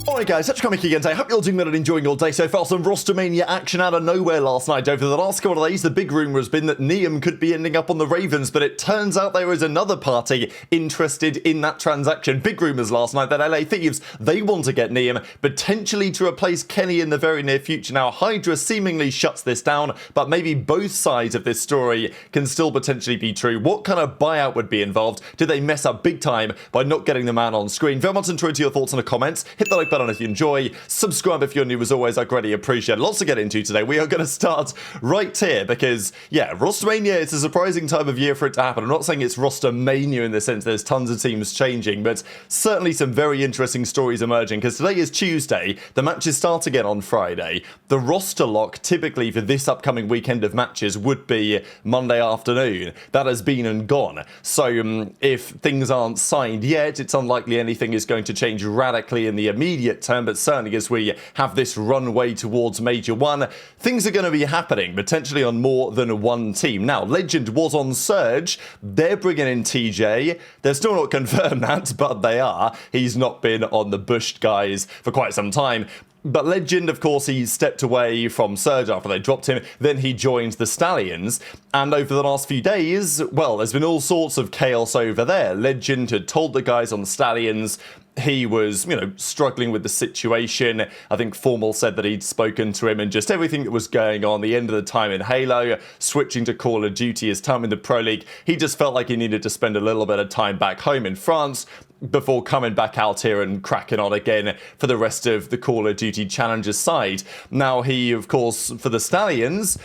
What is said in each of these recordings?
Alright guys, Lqgend. I hope you're doing well and enjoying your day so far. Some Rostermania action out of nowhere last night. Over the last couple of days, the big rumour has been that Neum could be ending up on the Ravens, but it turns out there is another party interested in that transaction. Big rumours last night that LA Thieves, they want to get Neum, potentially to replace Kenny in the very near future. Now, HyDra seemingly shuts this down, but maybe both sides of this story can still potentially be true. What kind of buyout would be involved? Did they mess up big time by not getting the man on screen? Very much enjoyed your thoughts in the comments. Hit the like button if you enjoy, subscribe if you're new. As always, I greatly appreciate it. Lots to get into today. We are going to start right here because, yeah, Rostermania, it's a surprising time of year for it to happen. I'm not saying it's Rostermania in the sense there's tons of teams changing, but certainly some very interesting stories emerging because today is Tuesday. The matches start again on Friday. The roster lock typically for this upcoming weekend of matches would be Monday afternoon. That has been and gone. So if things aren't signed yet, it's unlikely anything is going to change radically in the immediate term, but certainly as we have this runway towards Major 1, things are going to be happening, potentially on more than one team. Now, Lqgend was on Surge. They're bringing in TJ. They're still not confirmed that, but they are. He's not been on the Bushed guys for quite some time. But Lqgend, of course, he stepped away from Surge after they dropped him. Then he joined the Stallions. And over the last few days, well, there's been all sorts of chaos over there. Lqgend had told the guys on the Stallions he was, struggling with the situation. I think Formal said that he'd spoken to him and just everything that was going on, the end of the time in Halo, switching to Call of Duty, his time in the Pro League. He just felt like he needed to spend a little bit of time back home in France before coming back out here and cracking on again for the rest of the Call of Duty Challengers side. Now he, of course, for the Stallions,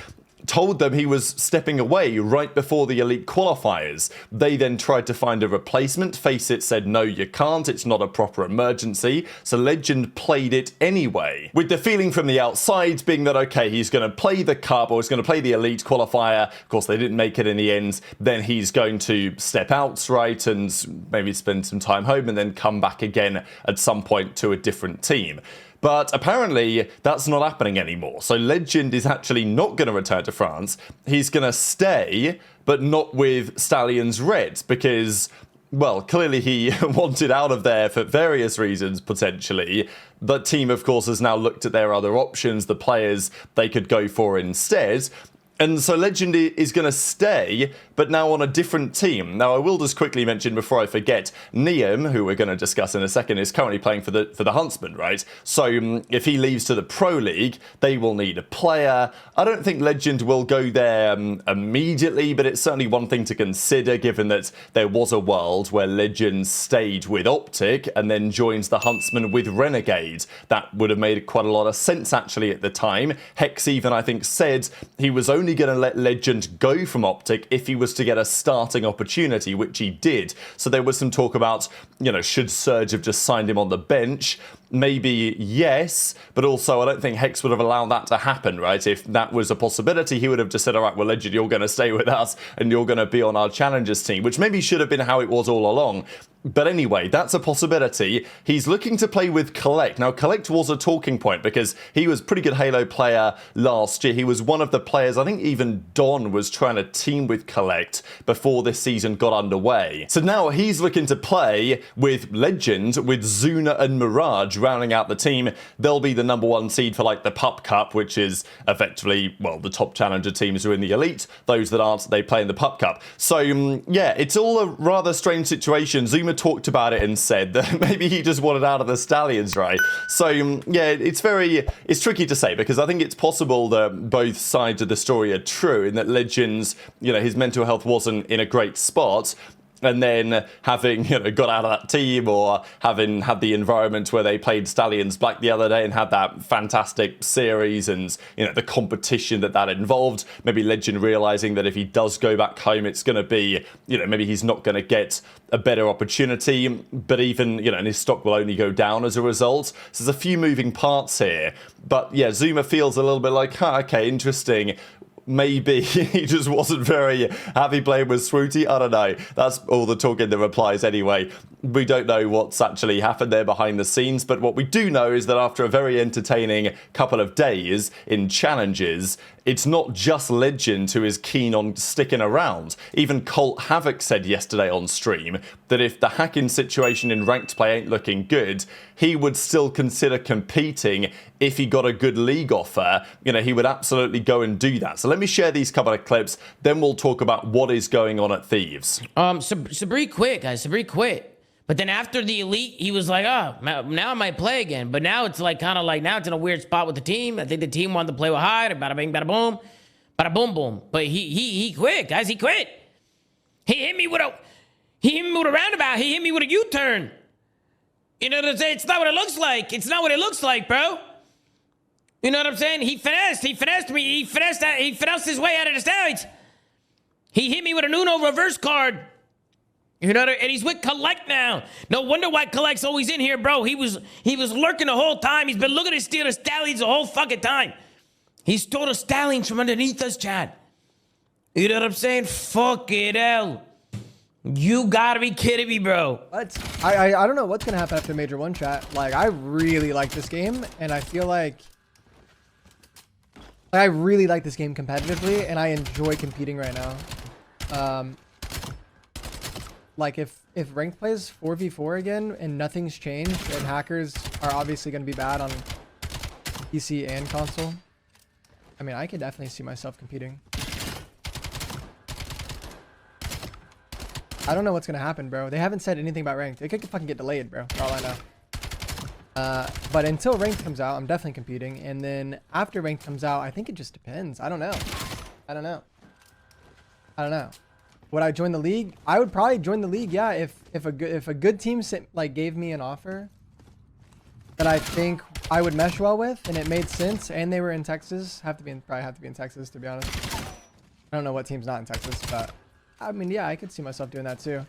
told them he was stepping away right before the elite qualifiers. They then tried to find a replacement. FaZe said, no, you can't. It's not a proper emergency. So Lqgend played it anyway, with the feeling from the outside being that, okay, he's going to play the cup or he's going to play the elite qualifier. Of course, they didn't make it in the end. Then he's going to step out, right, and maybe spend some time home and then come back again at some point to a different team. But apparently that's not happening anymore. So Lqgend is actually not going to return to France. He's going to stay, but not with Stallions Red because, well, clearly he wanted out of there for various reasons, potentially. The team, of course, has now looked at their other options, the players they could go for instead. And so Lqgend is going to stay, but now on a different team. Now, I will just quickly mention before I forget, Neum, who we're going to discuss in a second, is currently playing for the Huntsman, right? So if he leaves to the Pro League, they will need a player. I don't think Lqgend will go there immediately, but it's certainly one thing to consider, given that there was a world where Lqgend stayed with OpTic and then joins the Huntsman with Renegade. That would have made quite a lot of sense, actually, at the time. Hex even, I think, said he was only going to let Lqgend go from OpTic if he was to get a starting opportunity, which he did. So there was some talk about, should Surge have just signed him on the bench? Maybe yes, but also I don't think Hex would have allowed that to happen, right? If that was a possibility, he would have just said, all right, well, Lqgend, you're going to stay with us and you're going to be on our Challengers team, which maybe should have been how it was all along. But anyway, that's a possibility. He's looking to play with Collect. Now, Collect was a talking point because he was a pretty good Halo player last year. He was one of the players, I think even Don was trying to team with Collect before this season got underway. So now he's looking to play with Lqgend, with Zuna and Mirage rounding out the team. They'll be the number one seed for like the Pup Cup, which is effectively, well, the top challenger teams are in the elite. Those that aren't, they play in the Pup Cup. So yeah, it's all a rather strange situation. Zuma talked about it and said that maybe he just wanted out of the Stallions, right? So yeah, it's tricky to say because I think it's possible that both sides of the story are true in that Lqgend's, his mental health wasn't in a great spot. And then having, got out of that team or having had the environment where they played Stallions Black the other day and had that fantastic series and, the competition that involved, maybe Lqgend realizing that if he does go back home, it's going to be, maybe he's not going to get a better opportunity, but even, and his stock will only go down as a result. So there's a few moving parts here. But yeah, Zuma feels a little bit like, okay, interesting. maybe he just wasn't very happy playing with Swooty. I don't know. That's all the talk in the replies anyway. We don't know what's actually happened there behind the scenes, but what we do know is that after a very entertaining couple of days in challenges, it's not just Lqgend who is keen on sticking around. Even Colt Havoc said yesterday on stream that if the hacking situation in ranked play ain't looking good, he would still consider competing if he got a good league offer. You know, he would absolutely go and do that. So let me share these couple of clips, then we'll talk about what is going on at Thieves. Sabri quit, guys. Sabri quit. But then after the elite, he was like, oh, now I might play again. But now it's like kind of like now it's in a weird spot with the team. I think the team wanted to play with HyDra, bada bing, bada boom, bada boom, boom. But he quit, guys. He quit. He hit me with a roundabout. He hit me with a U-turn. You know what I'm saying? It's not what it looks like. It's not what it looks like, bro. You know what I'm saying? He finessed me. He finessed his way out of the stage. He hit me with an Uno reverse card. You know, and he's with Collect now. No wonder why Collect's always in here, bro. He was lurking the whole time. He's been looking to steal the stallions the whole fucking time. He stole the stallions from underneath us, Chad. You know what I'm saying? Fuck it, hell. You gotta be kidding me, bro. What? I don't know what's gonna happen after Major 1, chat. Like, I really like this game, and I feel like I really like this game competitively, and I enjoy competing right now. Like, if ranked plays 4v4 again and nothing's changed, and hackers are obviously going to be bad on PC and console, I mean, I could definitely see myself competing. I don't know what's going to happen, bro. They haven't said anything about ranked. It could fucking get delayed, bro, for all I know. But until ranked comes out, I'm definitely competing. And then after ranked comes out, I think it just depends. I don't know. Would I join the league? I would probably join the league, yeah, if a good team gave me an offer that I think I would mesh well with and it made sense and they were in Texas. Probably have to be in Texas, to be honest. I don't know what team's not in Texas, but I mean, yeah, I could see myself doing that too.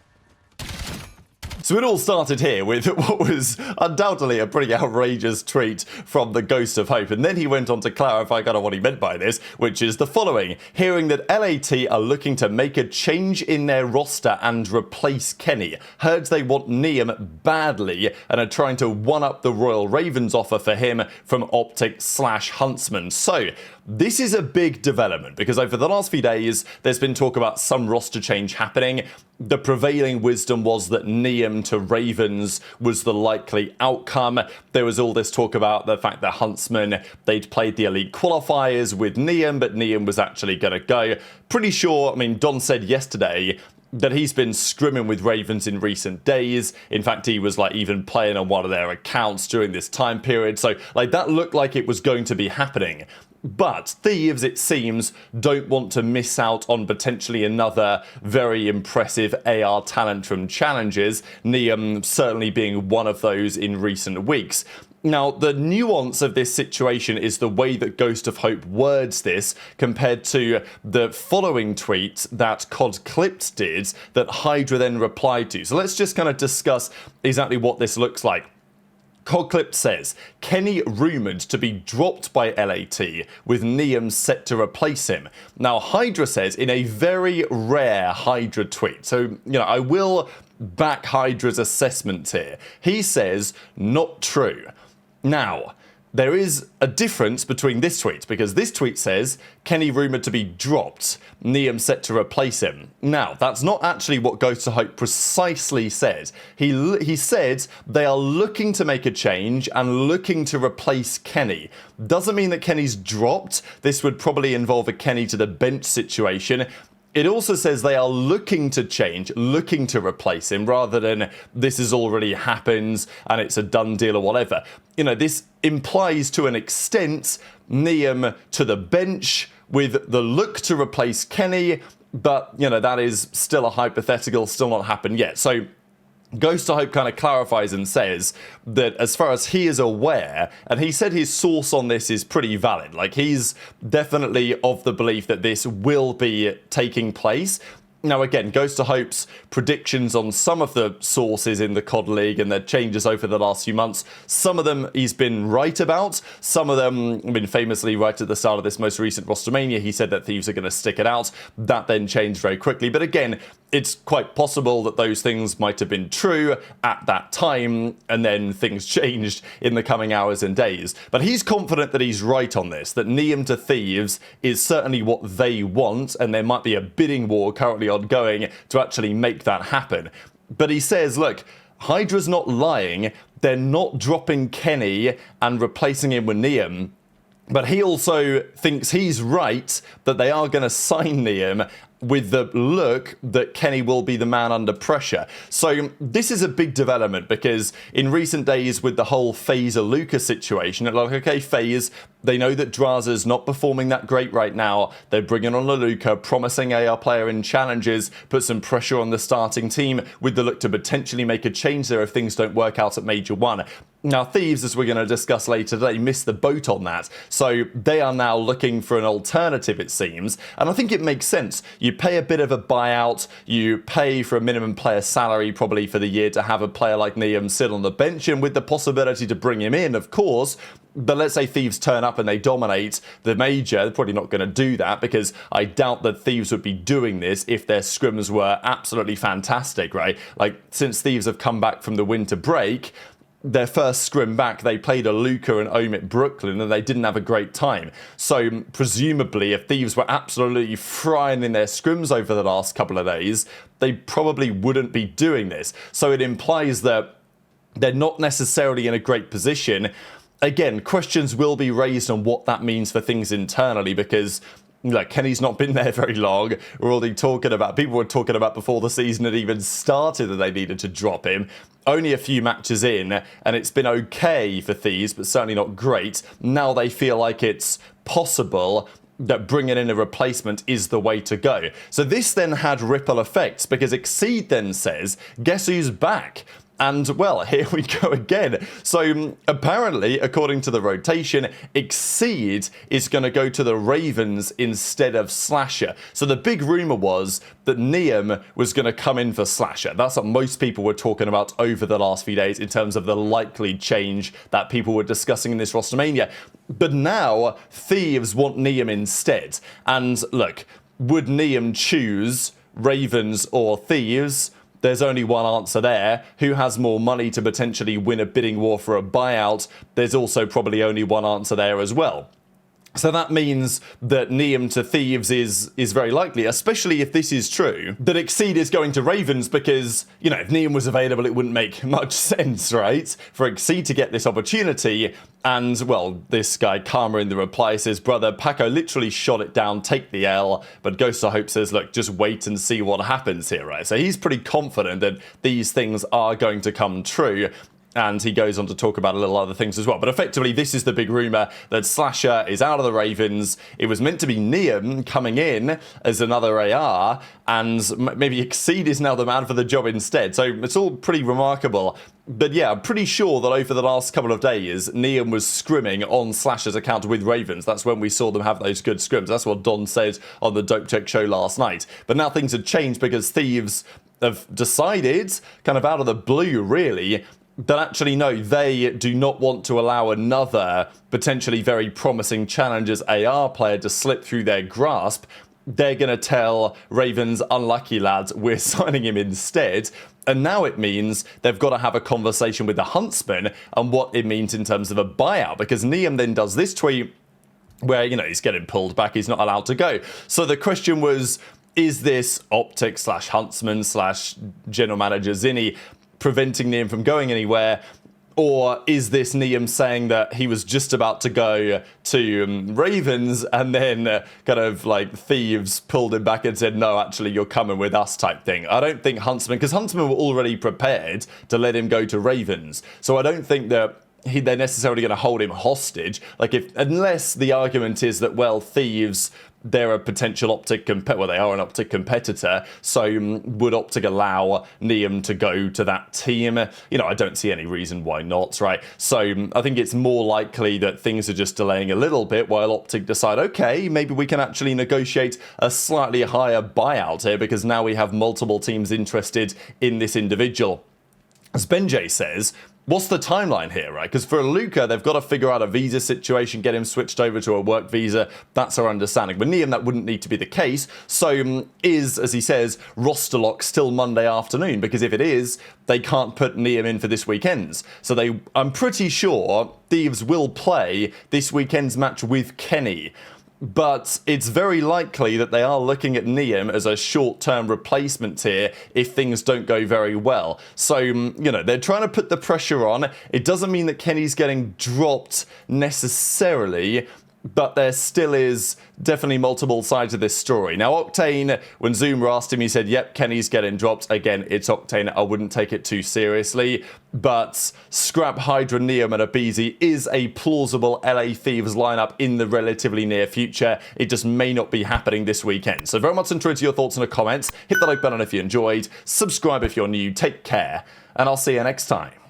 So it all started here with what was undoubtedly a pretty outrageous tweet from the Ghost of Hope, and then he went on to clarify kind of what he meant by this, which is the following: hearing that LAT are looking to make a change in their roster and replace Kenny. Heard they want Neum badly and are trying to one-up the Royal Ravens offer for him from OpTic/Huntsman. So this is a big development because over the last few days there's been talk about some roster change happening. The prevailing wisdom was that Neum to Ravens was the likely outcome. There was all this talk about the fact that Huntsman, they'd played the elite qualifiers with Neum, but Neum was actually going to go. Pretty sure, I mean, Don said yesterday that he's been scrimming with Ravens in recent days. In fact, he was like even playing on one of their accounts during this time period. So like that looked like it was going to be happening. But Thieves, it seems, don't want to miss out on potentially another very impressive AR talent from challenges, Neum certainly being one of those in recent weeks. Now, the nuance of this situation is the way that Ghost of Hope words this compared to the following tweet that COD Clipped did that HyDra then replied to. So let's just kind of discuss exactly what this looks like. CodClip says, Kenny rumoured to be dropped by LAT with Neum set to replace him. Now, HyDra says in a very rare HyDra tweet, so, you know, I will back HyDra's assessment here. He says, not true. Now, there is a difference between this tweet, because this tweet says, Kenny rumoured to be dropped, Neum set to replace him. Now, that's not actually what Ghost of Hope precisely said. He said they are looking to make a change and looking to replace Kenny. Doesn't mean that Kenny's dropped. This would probably involve a Kenny to the bench situation. It also says they are looking to change, looking to replace him, rather than this has already happened and it's a done deal or whatever. You know, this implies to an extent Neum to the bench with the look to replace Kenny, but, you know, that is still a hypothetical, still not happened yet. So Ghost of Hope kind of clarifies and says that as far as he is aware, and he said his source on this is pretty valid, like he's definitely of the belief that this will be taking place. Now again, goes to Hope's predictions on some of the sources in the COD League and their changes over the last few months. Some of them he's been right about. Some of them have been famously right at the start of this most recent Rostermania. He said that Thieves are going to stick it out. That then changed very quickly. But again, it's quite possible that those things might have been true at that time and then things changed in the coming hours and days. But he's confident that he's right on this, that Neum to Thieves is certainly what they want, and there might be a bidding war currently ongoing to actually make that happen. But he says, look, HyDra's not lying. They're not dropping Kenny and replacing him with Neum. But he also thinks he's right that they are going to sign Neum with the look that Kenny will be the man under pressure. So this is a big development because in recent days with the whole FaZe Lurqxx situation, it's like, okay, FaZe, they know that Drazah's not performing that great right now. They're bringing on Lurqxx, promising AR player in challenges, put some pressure on the starting team with the look to potentially make a change there if things don't work out at Major 1. Now, Thieves, as we're going to discuss later today, missed the boat on that. So they are now looking for an alternative, it seems. And I think it makes sense. You pay a bit of a buyout. You pay for a minimum player salary probably for the year to have a player like Neum sit on the bench, and with the possibility to bring him in, of course. But let's say Thieves turn up and they dominate the major. They're probably not going to do that because I doubt that Thieves would be doing this if their scrims were absolutely fantastic, right? Like, since Thieves have come back from the winter break, their first scrim back, they played a Lurqxx and Omit Brooklyn and they didn't have a great time. So presumably if Thieves were absolutely frying in their scrims over the last couple of days, they probably wouldn't be doing this. So it implies that they're not necessarily in a great position. Again, questions will be raised on what that means for things internally because like, Kenny's not been there very long. We're already talking about, people were talking about before the season had even started that they needed to drop him. Only a few matches in, and it's been okay for Thieves, but certainly not great. Now they feel like it's possible that bringing in a replacement is the way to go. So this then had ripple effects because Exceed then says, guess who's back? And, well, here we go again. So, apparently, according to the rotation, Exceed is going to go to the Ravens instead of Slasher. So, the big rumour was that Neum was going to come in for Slasher. That's what most people were talking about over the last few days in terms of the likely change that people were discussing in this Rostermania. But now, Thieves want Neum instead. And, look, would Neum choose Ravens or Thieves? There's only one answer there. Who has more money to potentially win a bidding war for a buyout? There's also probably only one answer there as well. So that means that Neum to Thieves is very likely, especially if this is true, that Exceed is going to Ravens because, you know, if Neum was available, it wouldn't make much sense, right? For Exceed to get this opportunity. And, well, this guy, Karma, in the reply says, brother, Paco literally shot it down, take the L. But Ghost of Hope says, look, just wait and see what happens here, right? So he's pretty confident that these things are going to come true. And he goes on to talk about a little other things as well. But effectively, this is the big rumour that Slasher is out of the Ravens. It was meant to be Neum coming in as another AR, and maybe Exceed is now the man for the job instead. So it's all pretty remarkable. But yeah, I'm pretty sure that over the last couple of days, Neum was scrimming on Slasher's account with Ravens. That's when we saw them have those good scrims. That's what Don said on the Dope Check show last night. But now things have changed because Thieves have decided, kind of out of the blue really, that actually, no, they do not want to allow another potentially very promising Challengers AR player to slip through their grasp. They're going to tell Ravens, unlucky lads, we're signing him instead. And now it means they've got to have a conversation with the Huntsman and what it means in terms of a buyout. Because Neum then does this tweet where, you know, he's getting pulled back, he's not allowed to go. So the question was, is this OpTic / Huntsman / General Manager Zinni preventing Neum from going anywhere? Or is this Neum saying that he was just about to go to Ravens and then kind of like Thieves pulled him back and said, no, actually, you're coming with us type thing? I don't think Huntsman, because Huntsman were already prepared to let him go to Ravens. So I don't think that they're necessarily going to hold him hostage. Like, unless the argument is that, well, Thieves they're a potential OpTic well, they are an OpTic competitor, so would OpTic allow Neum to go to that team? You know, I don't see any reason why not, right? So I think it's more likely that things are just delaying a little bit while OpTic decide, okay, maybe we can actually negotiate a slightly higher buyout here because now we have multiple teams interested in this individual. As Benjay says, what's the timeline here, right? Because for Lurqxx, they've got to figure out a visa situation, get him switched over to a work visa. That's our understanding. With Neum, that wouldn't need to be the case. So is, as he says, roster lock still Monday afternoon? Because if it is, they can't put Neum in for this weekend's. So I'm pretty sure Thieves will play this weekend's match with Kenny. But it's very likely that they are looking at Neum as a short-term replacement here if things don't go very well. So, you know, they're trying to put the pressure on. It doesn't mean that Kenny's getting dropped necessarily, but there still is definitely multiple sides of this story. Now, Octane, when Zoomer asked him, he said, yep, Kenny's getting dropped. Again, it's Octane. I wouldn't take it too seriously. But Scrap, HyDra, Neum, and aBeZy is a plausible LA Thieves lineup in the relatively near future. It just may not be happening this weekend. So very much interested in your thoughts in the comments. Hit the like button if you enjoyed. Subscribe if you're new. Take care. And I'll see you next time.